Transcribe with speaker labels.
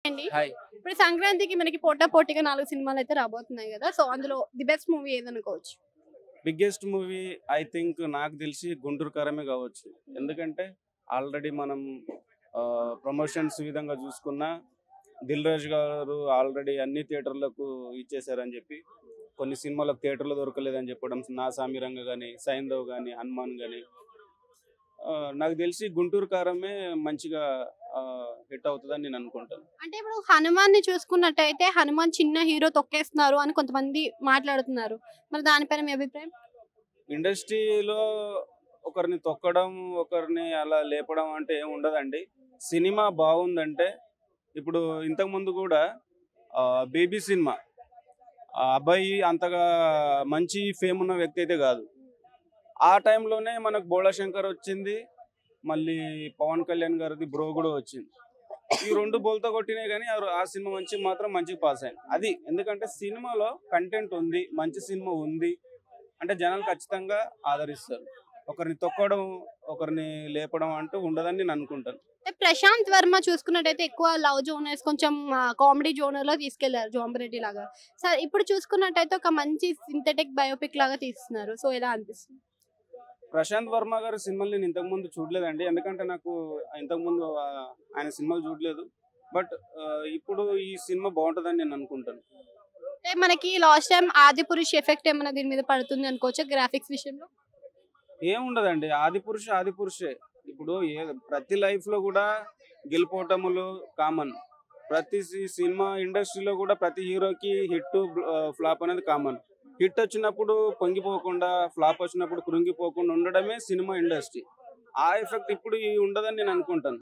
Speaker 1: అండి.
Speaker 2: హాయ్.
Speaker 1: ఇప్పుడు సంక్రాంతికి మనకి పోటాపోటీగా 4 సినిమాలయితే రాబోతున్నాయి గదా! సో, అందులో ది బెస్ట్ మూవీ ఏదనుకోవచ్చు?
Speaker 2: బిగ్గెస్ట్ మూవీ ఐ థింక్ నాకు తెలిసి 'గుంటూరు కారమే' కావచ్చు. ఎందుకంటే ఆల్రెడీ మనం ప్రమోషన్స్ విధంగా చూసుకున్నా 'దిల్ రాజు' గారు ఆల్రెడీ అన్ని థియేటర్‌లకు ఇచ్చేసారని చెప్పి, కొన్ని సినిమాలకు థియేటర్‌లో దొరకలేదని చెప్పడం 'నా సామిరంగ' గాని, 'సైంధవ్' గాని, 'హనుమాన్' గాని నాకు తెలిసి 'గుంటూరు కారమే' మంచిగా హిట్ అవుతదని నేను అనుకుంటాను.
Speaker 1: అంటే ఇప్పుడు 'హనుమాన్‌ని' చూసుకున్నట్టయితే 'హనుమాన్' చిన్న హీరో తొక్కేస్తున్నారు అని కొంతమంది మాట్లాడుతున్నారు. మరి దానిపైన మీ అభిప్రాయం?
Speaker 2: ఇండస్ట్రీలో ఒకరిని తొక్కడం, ఒకరిని అలా లేపడం అంటే ఏమి ఉండదండి. సినిమా బావుందంటే ఇప్పుడు ఇంతకుముందు గూడా 'బేబీ' సినిమా ఆ అబ్బాయి అంతగా మంచి ఫేమ్ ఉన్న వ్యక్తి అయితే గాదు. ఆ టైంలోనే మనకు 'బోళా శంకర్' వచ్చింది. మళ్ళీ 'పవన్ కళ్యాణ్' గారిది 'బ్రో' గూడా వచ్చింది. ఈ 2 బోల్తా కొట్టినాయి గానీ ఆ సినిమా మంచిగా పాస్ అయింది. అది ఎందుకంటే సినిమాలో కంటెంట్ ఉంది. మంచి సినిమా ఉంది. అంటే జనాలు ఖచ్చితంగా ఆదరిస్తారు. ఒకరిని తొక్కడం, ఒకరిని లేపడం అంటూ ఉండదని నేను అనుకుంటాను.
Speaker 1: అంటే 'ప్రశాంత్ వర్మ' చూసుకున్నట్టయితే ఎక్కువ లవ్ జోనర్స్ కొంచెం కామెడీ జోనర్‌లో తీసుకెళ్లారు 'జాంబిరెడ్డి' లాగా. సరే ఇప్పుడు చూసుకున్నట్టయితే ఒక మంచి సింథటిక్ బయోపిక్ లాగా తీస్తున్నారు. సో, ఎలా అనిపిస్తుంది?
Speaker 2: 'ప్రశాంత్ వర్మ' గారి సినిమాలు నేను ఇంతకుముందు చూడలేదండి. ఎందుకంటే నాకు ఇంతకుముందు ఆయన సినిమాలు చూడలేదు. బట్ ఇప్పుడు ఈ సినిమా బావుంటదని నేను అనుకుంటాను.
Speaker 1: అంటే మనకి లాస్ట్ టైమ్ 'ఆదిపురుష్' ఎఫెక్ట్ ఏమన్నా దీని మీద పడుతుంది అనుకోవచ్చా గ్రాఫిక్స్ విషయంలో?
Speaker 2: ఏముండదండి. 'ఆదిపురుష్' 'ఆదిపురుషే'. ఇప్పుడు ప్రతి లైఫ్‌లో గూడా గెలుపోటములు కామన్. ప్రతి సినిమా ఇండస్ట్రీలో గూడా ప్రతి హీరోకి ఫ్లాప్ అనేది కామన్. హిట్ వచ్చినప్పుడు పొంగిపోకుండా, ఫ్లాప్ వచ్చినప్పుడు కృంగిపోకుండా ఉండడమే సినిమా ఇండస్ట్రీ. ఆ ఎఫెక్ట్ ఇప్పుడు ఉండదని నేను అనుకుంటాను.